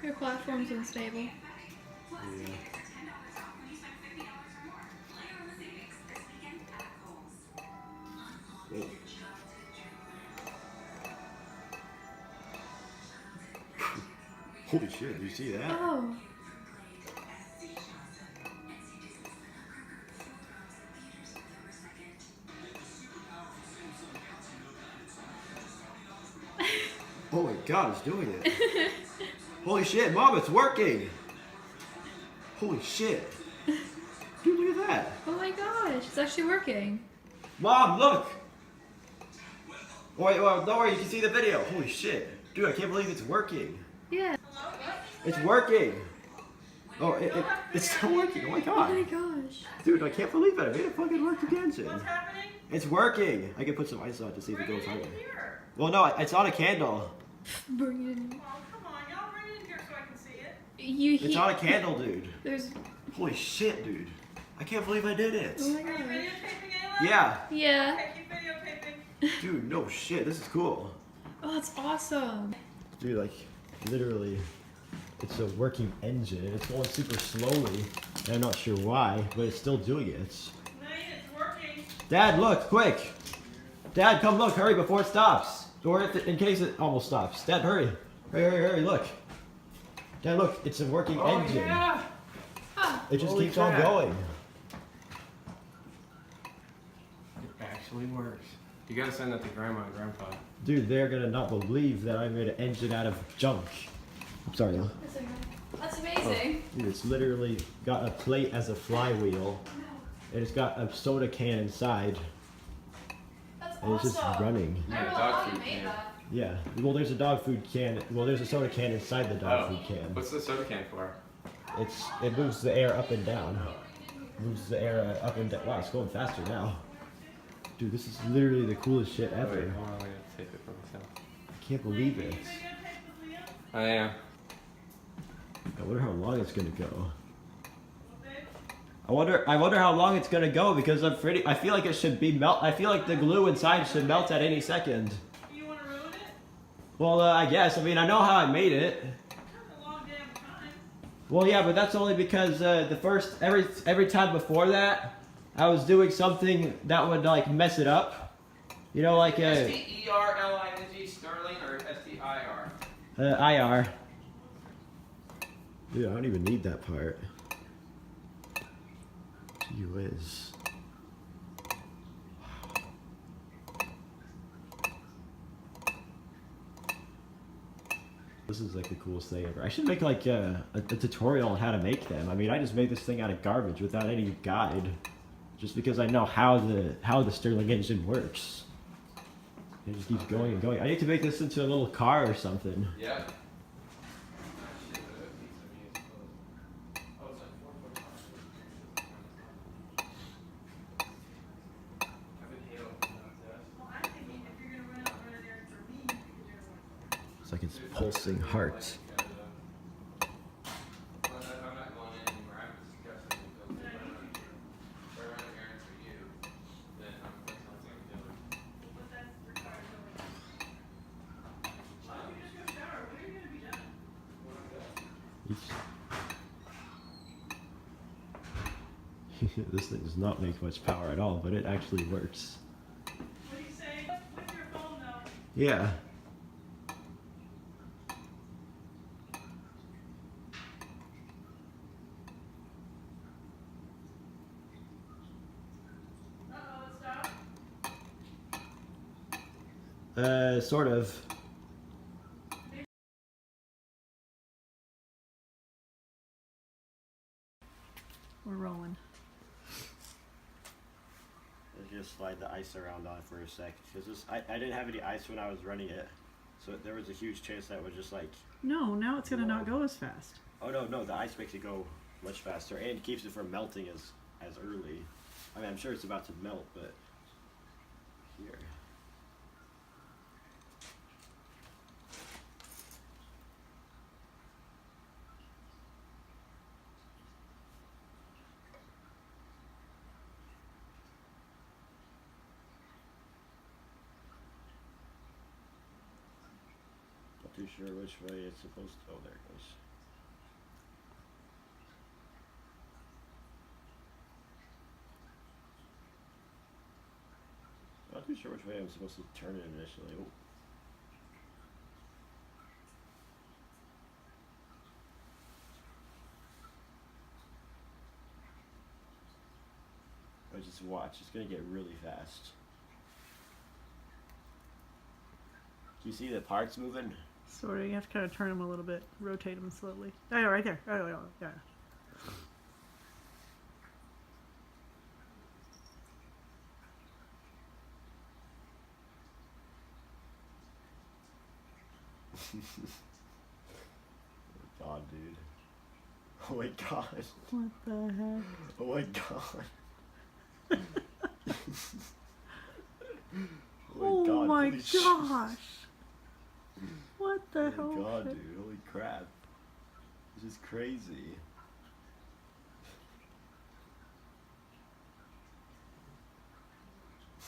Your platform's unstable. Yeah. Oh. Holy shit, did you see that? Oh. Oh my god, it's doing it. Holy shit, Mom, it's working! Holy shit. Dude, look at that. Oh my gosh, it's actually working. Mom, look! Oh, wait, well, don't worry, you can see the video. Holy shit. Dude, I can't believe it's working. Yeah. It's working! Oh, it's still working. Oh my god. Oh my gosh. Dude, I can't believe it. I made it fucking work again, Jen. What's happening? It's working. I can put some ice on it to see if it goes Bring it higher. in here. Well, no, it's on a candle. Bring it in. Oh, come on. Y'all bring it in here so I can see it. It's on a candle, dude. There's. Holy shit, dude. I can't believe I did it. Oh my Are you gosh. videotaping, Ayla? Yeah. Yeah. Okay, keep videotaping. Dude, no shit. This is cool. Oh, that's awesome. Dude, like, literally, it's a working engine. It's going super slowly. And I'm not sure why, but it's still doing it. Lane, it's working. Dad, look, quick. Dad, come look. Hurry before it stops. Or in case it almost stops. Dad, hurry. Hurry, hurry, hurry. Look. Dad, look. It's a working engine. Yeah. It just Holy keeps on crap. going. It actually works. You gotta send that to Grandma and Grandpa. Dude, they're gonna not believe that I made an engine out of junk. I'm sorry, y'all. That's amazing. Dude, it's literally got a plate as a flywheel. And it's got a soda can inside. That's And it's just running. I don't know dog how you food made can. that. Yeah. Well, there's a dog food can. Well, there's a soda can inside the dog food can. What's the soda can for? It moves the air up and down. Moves the air up and down. Wow, it's going faster now. Dude, this is literally the coolest shit Oh, wait, ever. hold on, I gotta tape it for myself. I can't believe it. I am. I wonder how long it's gonna go. I wonder how long it's gonna go because I feel like it should be melt. I feel like the glue inside should melt at any second. You want to ruin it? Well, I guess. I mean, I know how I made it. That's a long damn time. Well, yeah, but that's only because every time before that, I was doing something that would like mess it up. You know, like Sterling Sterling or STIR? IR. Dude, I don't even need that part. Gee whiz. This is like the coolest thing ever. I should make like a tutorial on how to make them. I mean, I just made this thing out of garbage without any guide. Just because I know how the Stirling engine works. It just keeps going and going. I need to make this into a little car or something. Yeah. Well, I'm thinking if you're going to run out run an errand for me, because you're going to want It's like its pulsing heart. but that's required going. Why don't you just go shower? When are you going to be done? This thing does not make much power at all, but it actually works. What do you say? With your phone, though. Yeah. Uh-oh, it stopped. Sort of. We're rolling. Let's just slide the ice around on it for a sec. Because I didn't have any ice when I was running it. So there was a huge chance that it would just like... No, now it's gonna not go as fast. Oh no, the ice makes it go much faster and keeps it from melting as early. I mean, I'm sure it's about to melt, but... Here. Not too sure which way it's supposed to... Oh, there it goes. sure which way I'm supposed to turn it initially. Oh. But just watch, it's gonna get really fast. Do you see the parts moving? Sort of. You have to kind of turn them a little bit, rotate them slowly. Oh, yeah, right there. Oh, yeah, yeah. Oh my god, dude. Oh my god. What the heck? Oh my god. Oh god, my holy shit. gosh! What the Oh hell? my god, shit? dude. Holy crap. This is crazy.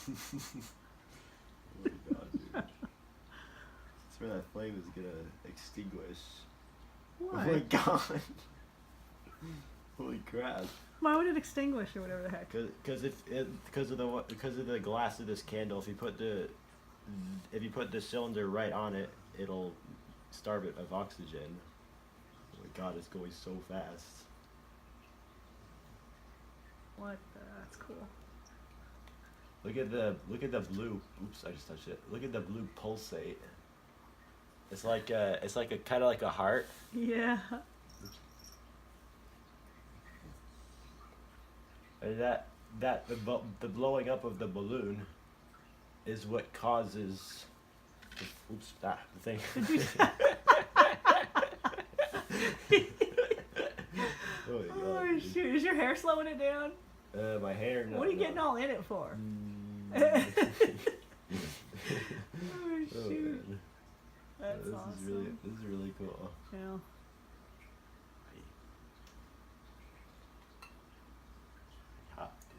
Oh my god, dude. That's where that flame is gonna extinguish. What? Oh my god. Holy crap. Why would it extinguish or whatever the heck? Because of the glass of this candle, if you put the cylinder right on it, it'll starve it of oxygen. Oh my god, it's going so fast. What the? That's cool. Look at the blue. Oops, I just touched it. Look at the blue pulsate. It's like a kind of like a heart. Yeah. And the blowing up of the balloon is what causes. The thing. Oh my god. Oh dude. shoot! Is your hair slowing it down? My hair. No, What are you no. getting all in it for? Oh, Oh shoot! man. That's this awesome. This is really cool. Yeah.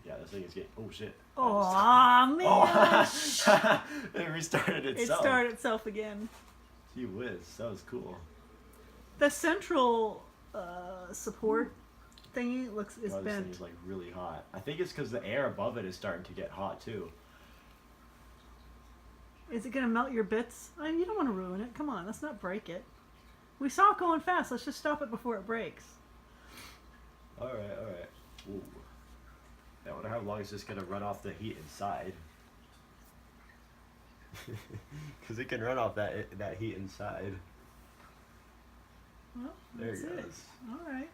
Yeah, this thing is getting. Oh shit. Oh man! Oh. It restarted It itself. started itself again. Gee whiz, that was cool. The central support thingy is Oh, this thing bent. is like really hot. I think it's because the air above it is starting to get hot too. Is it gonna melt your bits? I mean, you don't want to ruin it. Come on, let's not break it. We saw it going fast. Let's just stop it before it breaks. All right. Ooh. I wonder how long it's just gonna run off the heat inside. Because it can run off that heat inside. Well, There that's it it. goes. All right.